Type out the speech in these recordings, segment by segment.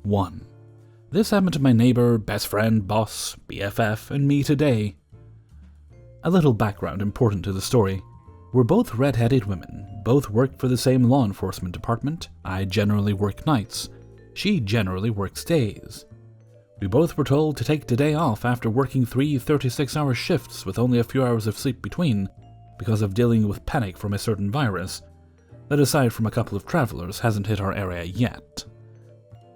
1. This happened to my neighbor, best friend, boss, BFF, and me today. A little background important to the story. We're both red-headed women, both work for the same law enforcement department. I generally work nights. She generally works days. We both were told to take the day off after working 3 36-hour shifts with only a few hours of sleep between, because of dealing with panic from a certain virus that, aside from a couple of travelers, hasn't hit our area yet.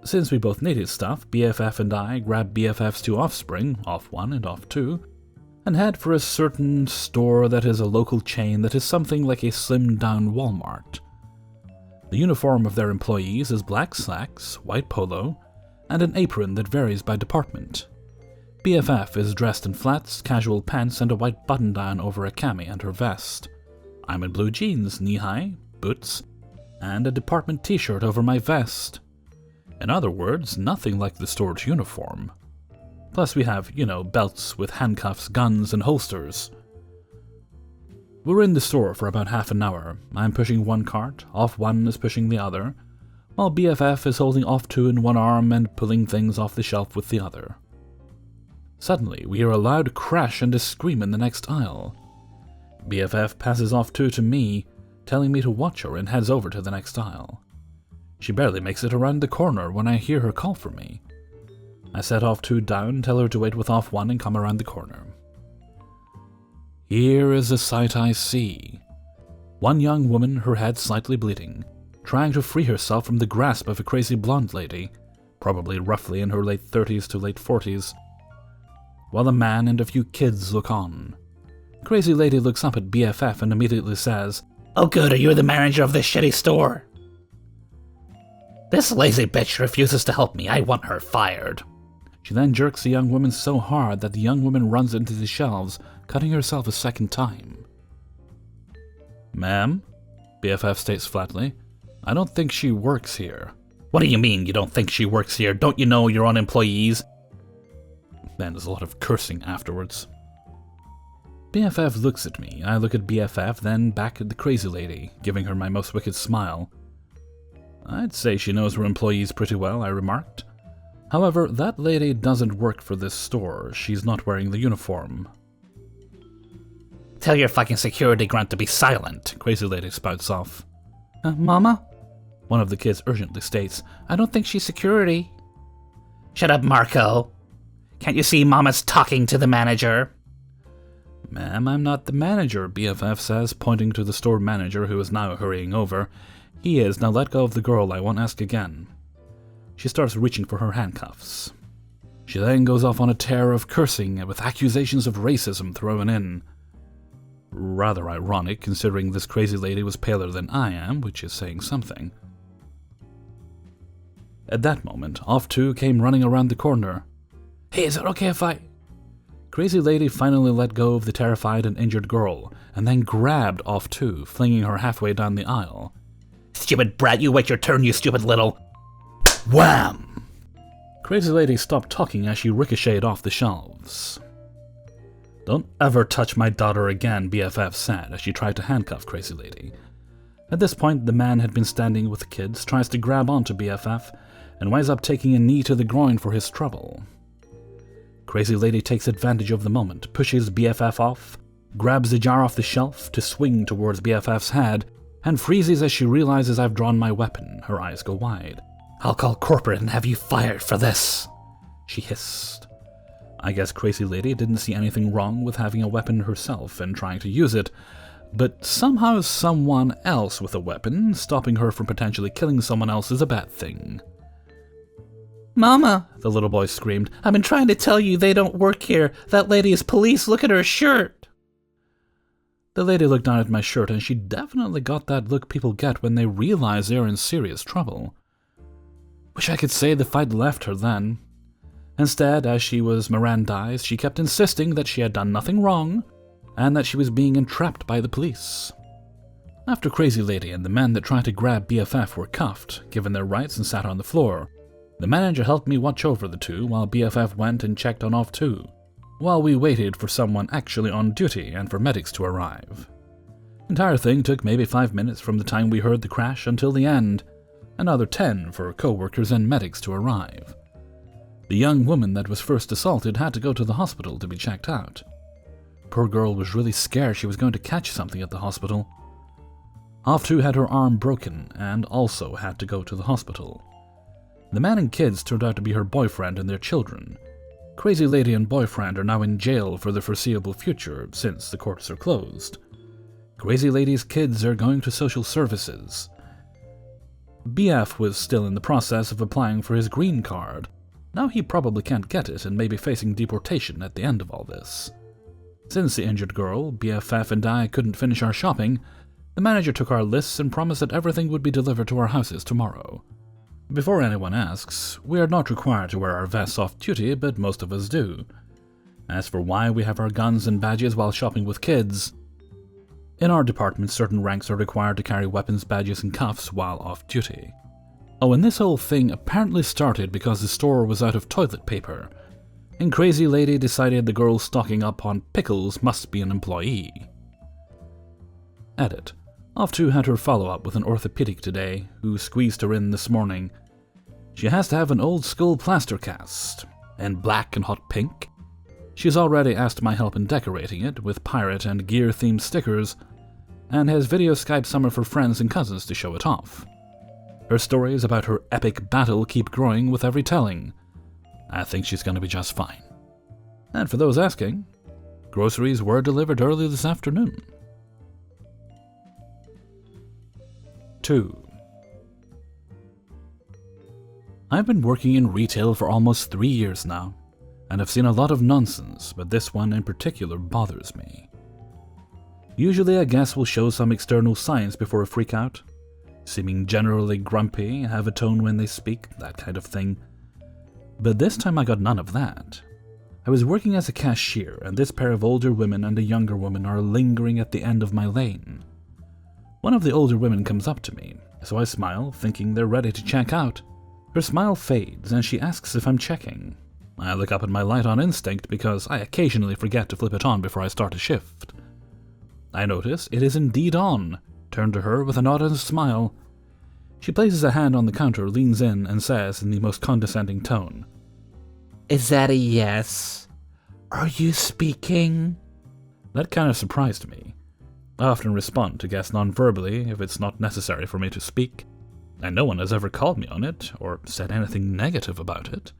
Since we both needed stuff, BFF and I grabbed BFF's 2 offspring, off 1 and off 2, and head for a certain store that is a local chain that is something like a slimmed-down Walmart. The uniform of their employees is black slacks, white polo, and an apron that varies by department. BFF is dressed in flats, casual pants, and a white button-down over a cami and her vest. I'm in blue jeans, knee-high, boots, and a department t-shirt over my vest. In other words, nothing like the store's uniform. Plus we have, belts with handcuffs, guns, and holsters. We're in the store for about half an hour. I'm pushing one cart, off 1 is pushing the other, while BFF is holding off 2 in one arm and pulling things off the shelf with the other. Suddenly, we hear a loud crash and a scream in the next aisle. BFF passes off 2 to me, telling me to watch her, and heads over to the next aisle. She barely makes it around the corner when I hear her call for me. I set off 2 down, tell her to wait with off 1 and come around the corner. Here is the sight I see. One young woman, her head slightly bleeding, trying to free herself from the grasp of a crazy blonde lady, probably roughly in her late 30s to late 40s, while a man and a few kids look on. Crazy lady looks up at BFF and immediately says, "Oh good, are you the manager of this shitty store? This lazy bitch refuses to help me. I want her fired." She then jerks the young woman so hard that the young woman runs into the shelves, cutting herself a second time. "Ma'am," BFF states flatly, "I don't think she works here." "What do you mean you don't think she works here? Don't you know your own employees?" Then there's a lot of cursing afterwards. BFF looks at me, I look at BFF, then back at the crazy lady, giving her my most wicked smile. "I'd say she knows her employees pretty well," I remarked. "However, that lady doesn't work for this store. She's not wearing the uniform." "Tell your fucking security grunt to be silent," crazy lady spouts off. "Mama?" One of the kids urgently states. "I don't think she's security." "Shut up, Marco. Can't you see Mama's talking to the manager?" "Ma'am, I'm not the manager," BFF says, pointing to the store manager who is now hurrying over. "He is. Now let go of the girl. I won't ask again." She starts reaching for her handcuffs. She then goes off on a tear of cursing with accusations of racism thrown in. Rather ironic, considering this crazy lady was paler than I am, which is saying something. At that moment, off 2 came running around the corner. "Hey, is it okay if I—" Crazy lady finally let go of the terrified and injured girl, and then grabbed off 2, flinging her halfway down the aisle. "Stupid brat, you wait your turn, you stupid little—" Wham! Crazy lady stopped talking as she ricocheted off the shelves. "Don't ever touch my daughter again," BFF said as she tried to handcuff Crazy lady. At this point, the man had been standing with the kids, tries to grab onto BFF, and winds up taking a knee to the groin for his trouble. Crazy lady takes advantage of the moment, pushes BFF off, grabs the jar off the shelf to swing towards BFF's head, and freezes as she realizes I've drawn my weapon. Her eyes go wide. "I'll call corporate and have you fired for this," she hissed. I guess Crazy lady didn't see anything wrong with having a weapon herself and trying to use it, but somehow someone else with a weapon stopping her from potentially killing someone else is a bad thing. "Mama," the little boy screamed, "I've been trying to tell you they don't work here. That lady is police. Look at her shirt." The lady looked down at my shirt, and she definitely got that look people get when they realize they're in serious trouble. Wish I could say the fight left her then. Instead, as she was Mirandized, she kept insisting that she had done nothing wrong, and that she was being entrapped by the police. After Crazy lady and the men that tried to grab BFF were cuffed, given their rights, and sat on the floor, the manager helped me watch over the 2 while BFF went and checked on off 2, while we waited for someone actually on duty and for medics to arrive. The entire thing took maybe 5 minutes from the time we heard the crash until the end, another 10 for co-workers and medics to arrive. The young woman that was first assaulted had to go to the hospital to be checked out. Poor girl was really scared she was going to catch something at the hospital. Off-2 had her arm broken and also had to go to the hospital. The man and kids turned out to be her boyfriend and their children. Crazy Lady and boyfriend are now in jail for the foreseeable future since the courts are closed. Crazy Lady's kids are going to social services. BF was still in the process of applying for his green card. Now he probably can't get it and may be facing deportation at the end of all this. Since the injured girl, BFF, and I couldn't finish our shopping, the manager took our lists and promised that everything would be delivered to our houses tomorrow. Before anyone asks, we are not required to wear our vests off-duty, but most of us do. As for why we have our guns and badges while shopping with kids, in our department certain ranks are required to carry weapons, badges, and cuffs while off-duty. Oh, and this whole thing apparently started because the store was out of toilet paper, and Crazy Lady decided the girl stocking up on pickles must be an employee. Edit. Off-2 had her follow-up with an orthopedic today, who squeezed her in this morning. She has to have an old-school plaster cast, in black and hot pink. She's already asked my help in decorating it with pirate and gear-themed stickers, and has video Skyped some of her friends and cousins to show it off. Her stories about her epic battle keep growing with every telling. I think she's going to be just fine. And for those asking, groceries were delivered early this afternoon. 2. I've been working in retail for almost 3 years now, and I've seen a lot of nonsense, but this one in particular bothers me. Usually a guest will show some external signs before a freakout, seeming generally grumpy, have a tone when they speak, that kind of thing. But this time I got none of that. I was working as a cashier, and this pair of older women and a younger woman are lingering at the end of my lane. One of the older women comes up to me, so I smile, thinking they're ready to check out. Her smile fades, and she asks if I'm checking. I look up at my light on instinct because I occasionally forget to flip it on before I start a shift. I notice it is indeed on, turn to her with a nod and a smile. She places a hand on the counter, leans in, and says in the most condescending tone, Is that a yes? Are you speaking? That kind of surprised me. I often respond to guests non-verbally if it's not necessary for me to speak, and no one has ever called me on it or said anything negative about it.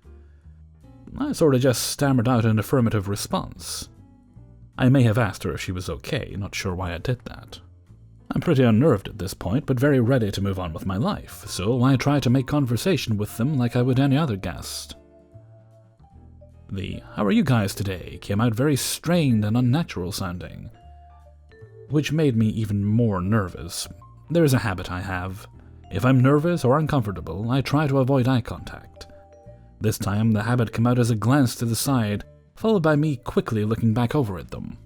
I sort of just stammered out an affirmative response. I may have asked her if she was okay, not sure why I did that. I'm pretty unnerved at this point, but very ready to move on with my life, so I try to make conversation with them like I would any other guest. The "How are you guys today?" came out very strained and unnatural sounding, which made me even more nervous. There's a habit I have. If I'm nervous or uncomfortable, I try to avoid eye contact. This time, the habit came out as a glance to the side, followed by me quickly looking back over at them.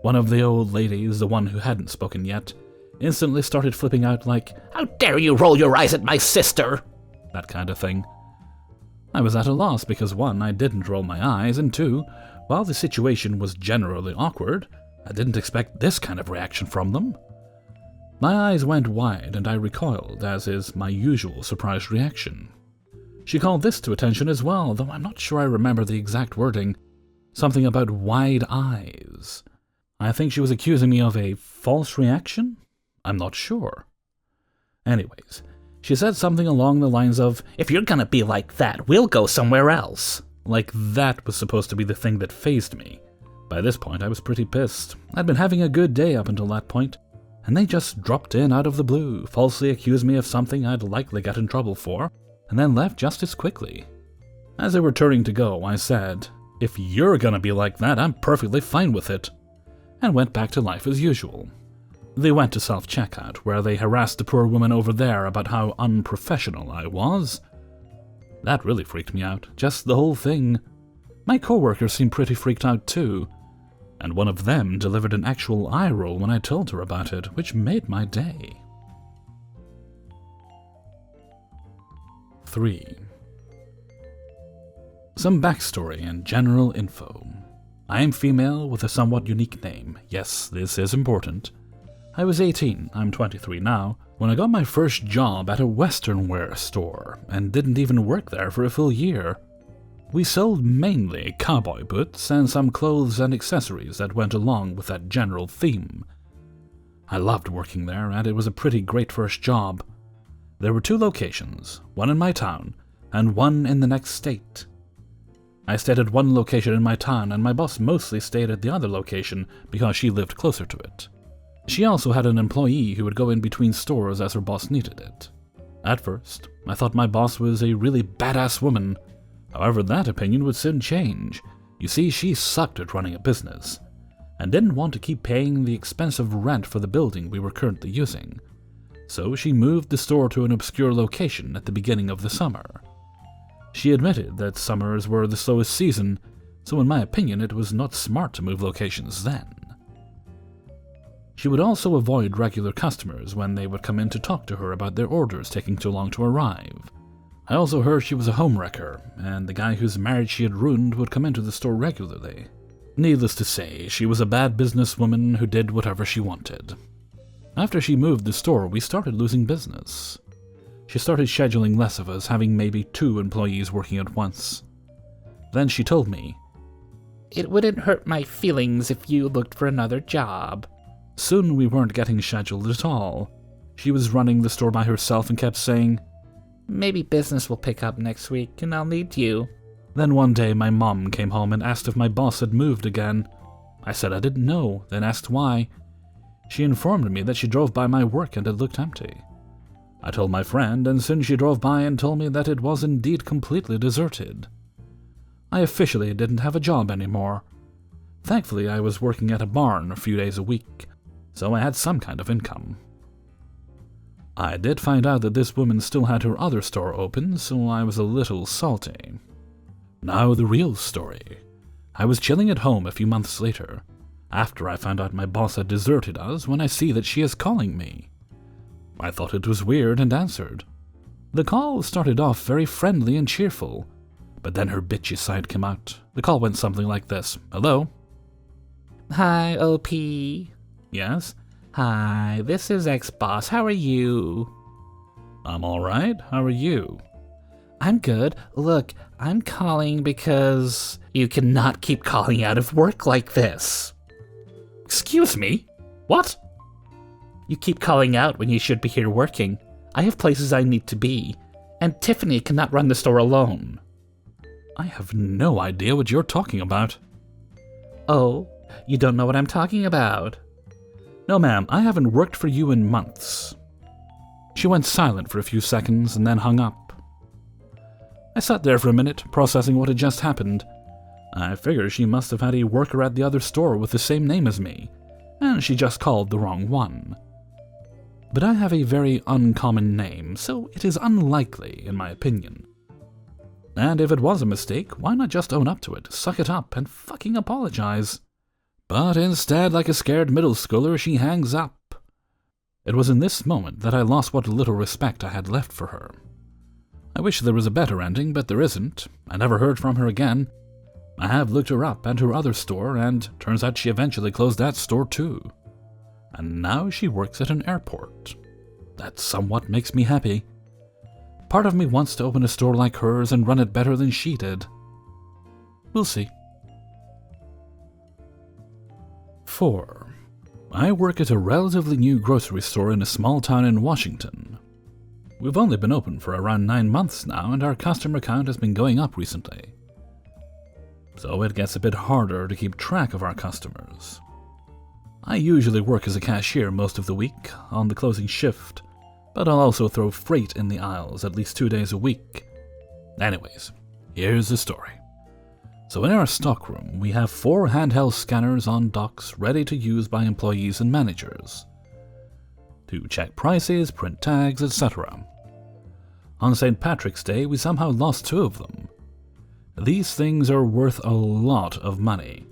One of the old ladies, the one who hadn't spoken yet, instantly started flipping out like, How dare you roll your eyes at my sister? That kind of thing. I was at a loss because 1, I didn't roll my eyes, and 2, while the situation was generally awkward, I didn't expect this kind of reaction from them. My eyes went wide and I recoiled, as is my usual surprised reaction. She called this to attention as well, though I'm not sure I remember the exact wording. Something about wide eyes. I think she was accusing me of a false reaction? I'm not sure. Anyways, she said something along the lines of, If you're gonna be like that, we'll go somewhere else. Like that was supposed to be the thing that fazed me. By this point, I was pretty pissed. I'd been having a good day up until that point, and they just dropped in out of the blue, falsely accused me of something I'd likely get in trouble for, and then left just as quickly. As they were turning to go, I said, If you're gonna be like that, I'm perfectly fine with it, and went back to life as usual. They went to self-checkout, where they harassed the poor woman over there about how unprofessional I was. That really freaked me out, just the whole thing. My coworkers seemed pretty freaked out too, and one of them delivered an actual eye roll when I told her about it, which made my day. 3. Some backstory and general info. I am female with a somewhat unique name. Yes, this is important. I was 18, I'm 23 now, when I got my first job at a western wear store, and didn't even work there for a full year. We sold mainly cowboy boots and some clothes and accessories that went along with that general theme. I loved working there, and it was a pretty great first job. There were 2 locations, one in my town, and one in the next state. I stayed at one location in my town, and my boss mostly stayed at the other location because she lived closer to it. She also had an employee who would go in between stores as her boss needed it. At first, I thought my boss was a really badass woman. However, that opinion would soon change. You see, she sucked at running a business, and didn't want to keep paying the expensive rent for the building we were currently using. So she moved the store to an obscure location at the beginning of the summer. She admitted that summers were the slowest season, so in my opinion it was not smart to move locations then. She would also avoid regular customers when they would come in to talk to her about their orders taking too long to arrive. I also heard she was a homewrecker, and the guy whose marriage she had ruined would come into the store regularly. Needless to say, she was a bad businesswoman who did whatever she wanted. After she moved the store, we started losing business. She started scheduling less of us, having maybe 2 employees working at once. Then she told me, "It wouldn't hurt my feelings if you looked for another job." Soon we weren't getting scheduled at all. She was running the store by herself and kept saying, "Maybe business will pick up next week and I'll need you." Then one day my mom came home and asked if my boss had moved again. I said I didn't know, then asked why. She informed me that she drove by my work and it looked empty. I told my friend, and soon she drove by and told me that it was indeed completely deserted. I officially didn't have a job anymore. Thankfully, I was working at a barn a few days a week, so I had some kind of income. I did find out that this woman still had her other store open, so I was a little salty. Now the real story. I was chilling at home a few months later, after I found out my boss had deserted us, when I see that she is calling me. I thought it was weird and answered. The call started off very friendly and cheerful, but then her bitchy side came out. The call went something like this. "Hello?" "Hi, OP." "Yes?" "Hi, this is ex-boss. How are you?" "I'm alright. How are you?" "I'm good. Look, I'm calling because you cannot keep calling out of work like this." "Excuse me? What?" "You keep calling out when you should be here working. I have places I need to be, and Tiffany cannot run the store alone." "I have no idea what you're talking about." "Oh, you don't know what I'm talking about?" "No, ma'am, I haven't worked for you in months." She went silent for a few seconds and then hung up. I sat there for a minute, processing what had just happened. I figured she must have had a worker at the other store with the same name as me, and she just called the wrong one. But I have a very uncommon name, so it is unlikely, in my opinion. And if it was a mistake, why not just own up to it, suck it up, and fucking apologize? But instead, like a scared middle schooler, she hangs up. It was in this moment that I lost what little respect I had left for her. I wish there was a better ending, but there isn't. I never heard from her again. I have looked her up and her other store, and turns out she eventually closed that store too. And now she works at an airport. That somewhat makes me happy. Part of me wants to open a store like hers and run it better than she did. We'll see. 4. I work at a relatively new grocery store in a small town in Washington. We've only been open for around 9 months now, and our customer count has been going up recently. So it gets a bit harder to keep track of our customers. I usually work as a cashier most of the week, on the closing shift, but I'll also throw freight in the aisles at least 2 days a week. Anyways, here's the story. So in our stockroom, we have 4 handheld scanners on docks ready to use by employees and managers to check prices, print tags, etc. On St. Patrick's Day, we somehow lost 2 of them. These things are worth a lot of money,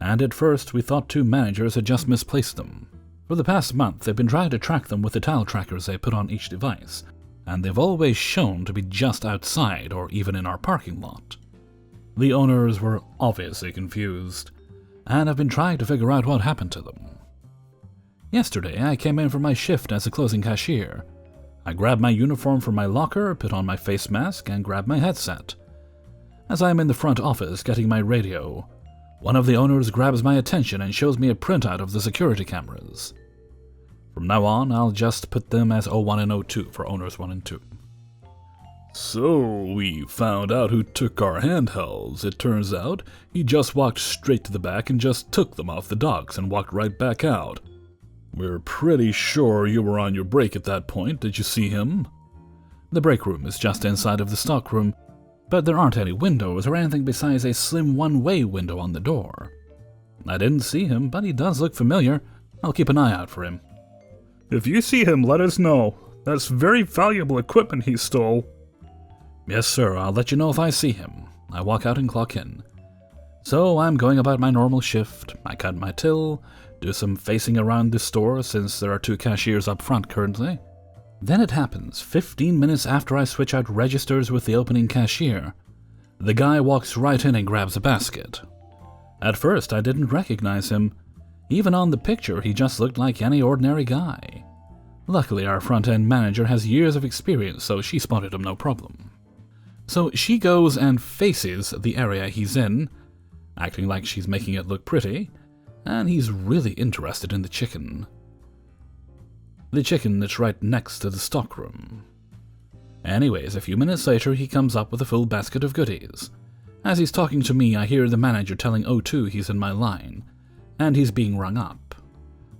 and at first we thought 2 managers had just misplaced them. For the past month, they've been trying to track them with the tile trackers they put on each device, and they've always shown to be just outside or even in our parking lot. The owners were obviously confused, and have been trying to figure out what happened to them. Yesterday, I came in for my shift as a closing cashier. I grabbed my uniform from my locker, put on my face mask, and grabbed my headset. As I am in the front office getting my radio, one of the owners grabs my attention and shows me a printout of the security cameras. From now on, I'll just put them as 01 and 02 for owners 1 and 2. So, we found out who took our handhelds. It turns out he just walked straight to the back and just took them off the docks and walked right back out. We're pretty sure you were on your break at that point. Did you see him? The break room is just inside of the stockroom, but there aren't any windows or anything besides a slim one-way window on the door. I didn't see him, but he does look familiar. I'll keep an eye out for him. If you see him, let us know. That's very valuable equipment he stole. Yes, sir, I'll let you know if I see him. I walk out and clock in. So I'm going about my normal shift. I cut my till, do some facing around the store since there are 2 cashiers up front currently. Then it happens, 15 minutes after I switch out registers with the opening cashier. The guy walks right in and grabs a basket. At first, I didn't recognize him. Even on the picture, he just looked like any ordinary guy. Luckily, our front-end manager has years of experience, so she spotted him no problem. So she goes and faces the area he's in, acting like she's making it look pretty, and he's really interested in the chicken. The chicken that's right next to the stockroom. Anyways, a few minutes later, he comes up with a full basket of goodies. As he's talking to me, I hear the manager telling 02 he's in my line, and he's being rung up.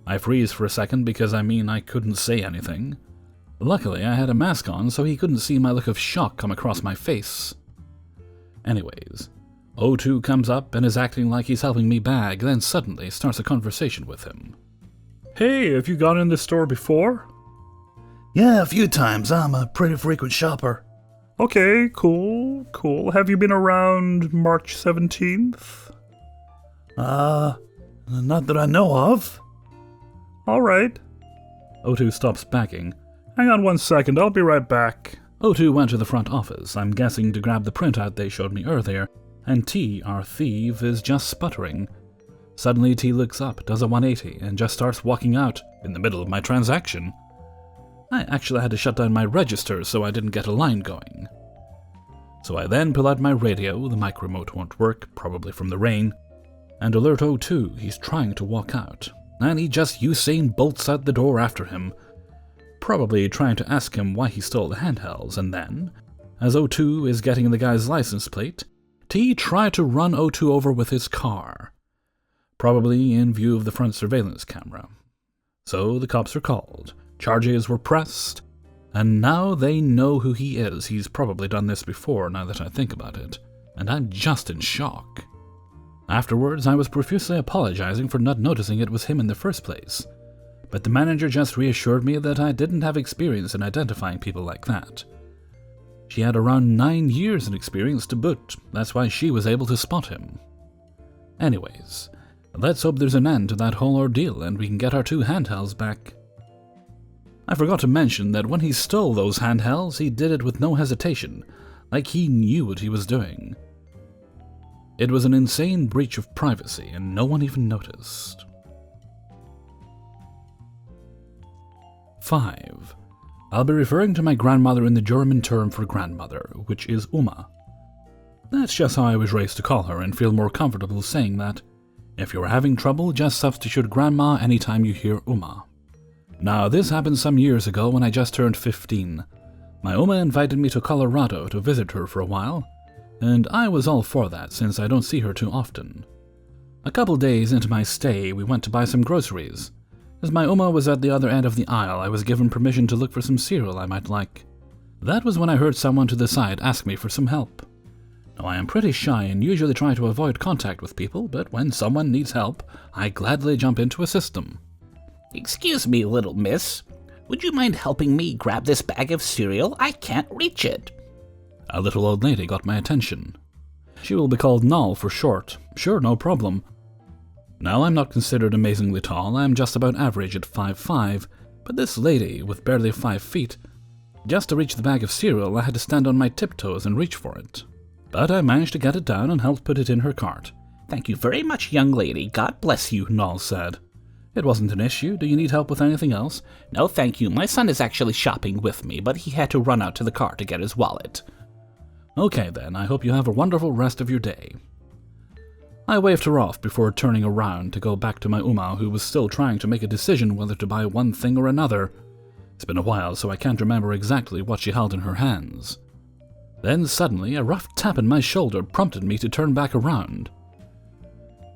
I freeze for a second because I couldn't say anything. Luckily, I had a mask on, so he couldn't see my look of shock come across my face. Anyways, 02 comes up and is acting like he's helping me bag, then suddenly starts a conversation with him. Hey, have you gone in this store before? Yeah, a few times. I'm a pretty frequent shopper. Okay, cool. Have you been around March 17th? Not that I know of. Alright. 02 stops bagging. Hang on 1 second, I'll be right back. 02 went to the front office, I'm guessing to grab the printout they showed me earlier, and T, our thief, is just sputtering. Suddenly T looks up, does a 180, and just starts walking out in the middle of my transaction. I actually had to shut down my register so I didn't get a line going. So I then pull out my radio, the mic remote won't work, probably from the rain, and alert 02 he's trying to walk out, and he just Usain bolts out the door after him, probably trying to ask him why he stole the handhelds, and then, as 02 is getting the guy's license plate, T tried to run 02 over with his car, probably in view of the front surveillance camera. So the cops are called, charges were pressed, and now they know who he is. He's probably done this before, now that I think about it, and I'm just in shock. Afterwards, I was profusely apologizing for not noticing it was him in the first place, but the manager just reassured me that I didn't have experience in identifying people like that. She had around 9 years in experience to boot, that's why she was able to spot him. Anyways, let's hope there's an end to that whole ordeal and we can get our 2 handhelds back. I forgot to mention that when he stole those handhelds, he did it with no hesitation, like he knew what he was doing. It was an insane breach of privacy and no one even noticed. 5. I'll be referring to my grandmother in the German term for grandmother, which is Oma. That's just how I was raised to call her and feel more comfortable saying that. If you're having trouble, just substitute grandma anytime you hear Oma. Now, this happened some years ago when I just turned 15. My Oma invited me to Colorado to visit her for a while, and I was all for that since I don't see her too often. A couple days into my stay, we went to buy some groceries. As my Oma was at the other end of the aisle, I was given permission to look for some cereal I might like. That was when I heard someone to the side ask me for some help. Now, I am pretty shy and usually try to avoid contact with people, but when someone needs help, I gladly jump in to assist them. Excuse me, little miss. Would you mind helping me grab this bag of cereal? I can't reach it. A little old lady got my attention. She will be called Noll for short. Sure, no problem. Now, I'm not considered amazingly tall, I'm just about average at 5'5", but this lady, with barely 5 feet, just to reach the bag of cereal I had to stand on my tiptoes and reach for it. But I managed to get it down and helped put it in her cart. Thank you very much, young lady. God bless you, Noll said. It wasn't an issue. Do you need help with anything else? No, thank you. My son is actually shopping with me, but he had to run out to the car to get his wallet. Okay then, I hope you have a wonderful rest of your day. I waved her off before turning around to go back to my Uma, who was still trying to make a decision whether to buy one thing or another. It's been a while, so I can't remember exactly what she held in her hands. Then suddenly, a rough tap on my shoulder prompted me to turn back around.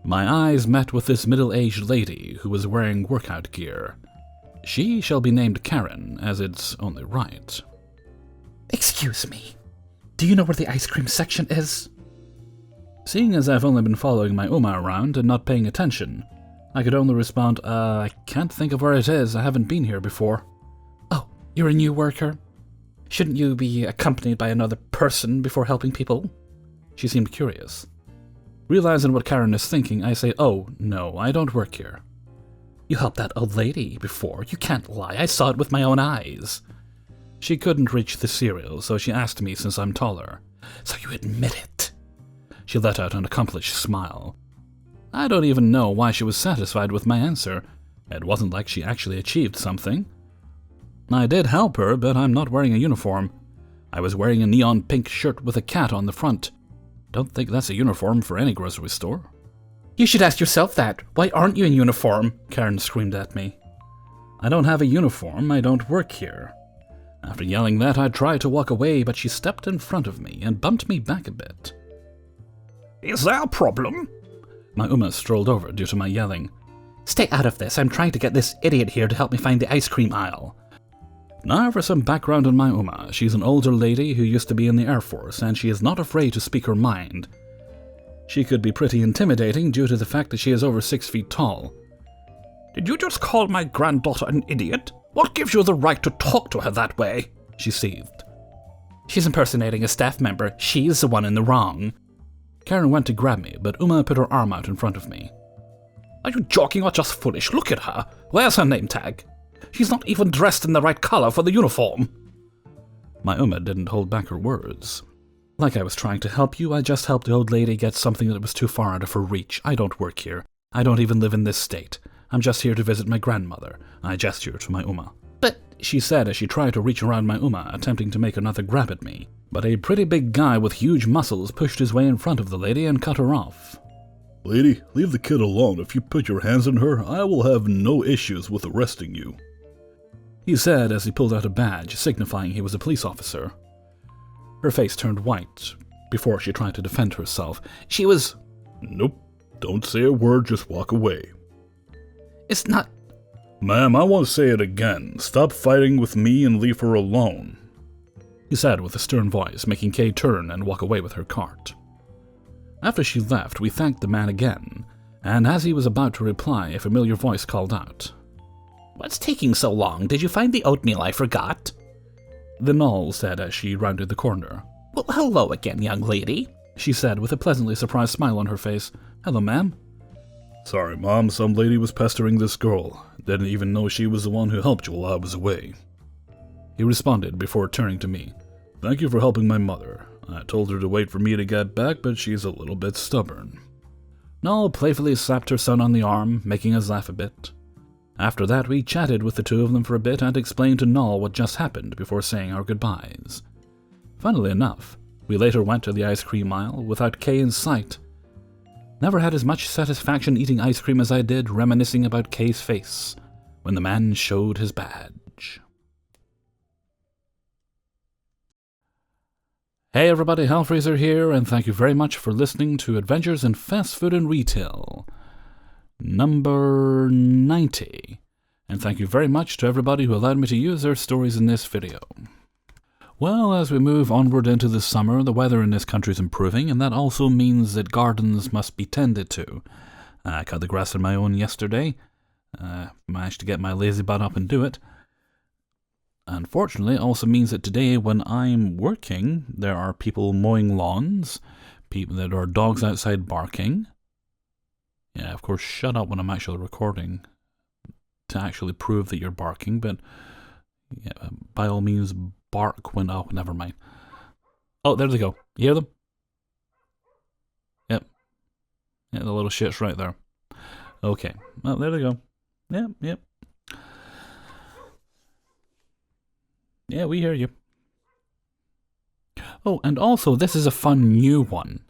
My eyes met with this middle-aged lady who was wearing workout gear. She shall be named Karen, as it's only right. Excuse me. Do you know where the ice cream section is? Seeing as I've only been following my Uma around and not paying attention, I could only respond, I can't think of where it is. I haven't been here before. Oh, you're a new worker? Shouldn't you be accompanied by another person before helping people? She seemed curious. Realizing what Karen is thinking, I say, oh, no, I don't work here. You helped that old lady before. You can't lie. I saw it with my own eyes. She couldn't reach the cereal, so she asked me since I'm taller. So you admit it? She let out an accomplished smile. I don't even know why she was satisfied with my answer. It wasn't like she actually achieved something. I did help her, but I'm not wearing a uniform. I was wearing a neon pink shirt with a cat on the front. Don't think that's a uniform for any grocery store. You should ask yourself that. Why aren't you in uniform? Karen screamed at me. I don't have a uniform. I don't work here. After yelling that, I tried to walk away, but she stepped in front of me and bumped me back a bit. Is there a problem? My Uma strolled over due to my yelling. Stay out of this. I'm trying to get this idiot here to help me find the ice cream aisle. Now for some background on my Uma. She's an older lady who used to be in the Air Force, and she is not afraid to speak her mind. She could be pretty intimidating due to the fact that she is over 6 feet tall. Did you just call my granddaughter an idiot? What gives you the right to talk to her that way? She seethed. She's impersonating a staff member. She's the one in the wrong. Karen went to grab me, but Uma put her arm out in front of me. Are you joking or just foolish? Look at her. Where's her name tag? She's not even dressed in the right color for the uniform. My Uma didn't hold back her words. Like I was trying to help you, I just helped the old lady get something that was too far out of her reach. I don't work here. I don't even live in this state. I'm just here to visit my grandmother. I gestured to my Uma. But, she said as she tried to reach around my Uma, attempting to make another grab at me. But a pretty big guy with huge muscles pushed his way in front of the lady and cut her off. Lady, leave the kid alone. If you put your hands on her, I will have no issues with arresting you, he said as he pulled out a badge, signifying he was a police officer. Her face turned white before she tried to defend herself. She was... Nope. Don't say a word, just walk away. It's not... Ma'am, I want to say it again. Stop fighting with me and leave her alone, he said with a stern voice, making Kay turn and walk away with her cart. After she left, we thanked the man again, and as he was about to reply, a familiar voice called out. What's taking so long? Did you find the oatmeal I forgot? The Knoll said as she rounded the corner. Well, hello again, young lady, she said with a pleasantly surprised smile on her face. Hello, ma'am. Sorry, Mom, some lady was pestering this girl. Didn't even know she was the one who helped you while I was away, he responded before turning to me. Thank you for helping my mother. I told her to wait for me to get back, but she's a little bit stubborn. Knoll playfully slapped her son on the arm, making us laugh a bit. After that, we chatted with the two of them for a bit and explained to Knoll what just happened before saying our goodbyes. Funnily enough, we later went to the ice cream aisle without Kay in sight. Never had as much satisfaction eating ice cream as I did reminiscing about Kay's face when the man showed his badge. Hey everybody, Hellfreezer here, and thank you very much for listening to Adventures in Fast Food and Retail, number 90. And thank you very much to everybody who allowed me to use their stories in this video. Well, as we move onward into the summer, the weather in this country is improving, and that also means that gardens must be tended to. I cut the grass on my own yesterday. Managed to get my lazy butt up and do it. Unfortunately, it also means that today, when I'm working, there are people mowing lawns, there are dogs outside barking. Yeah, of course, shut up when I'm actually recording to actually prove that you're barking, but yeah, by all means, bark when... Oh, never mind. Oh, there they go. You hear them? Yep. Yeah, the little shit's right there. Okay. Well, there they go. Yep. Yeah, we hear you. Oh, and also, this is a fun new one,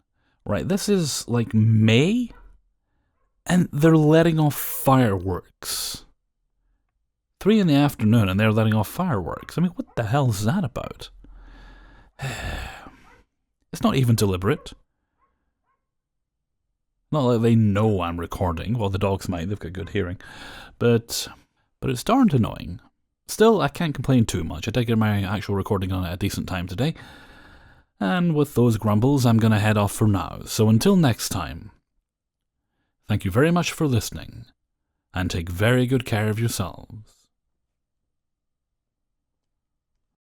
right? This is like May, and they're letting off fireworks. 3 in the afternoon, and they're letting off fireworks. I mean, what the hell is that about? It's not even deliberate. Not like they know I'm recording. Well, the dogs might, they've got good hearing. But it's darned annoying. Still, I can't complain too much. I did get my actual recording on at a decent time today. And with those grumbles, I'm going to head off for now. So until next time, thank you very much for listening, and take very good care of yourselves.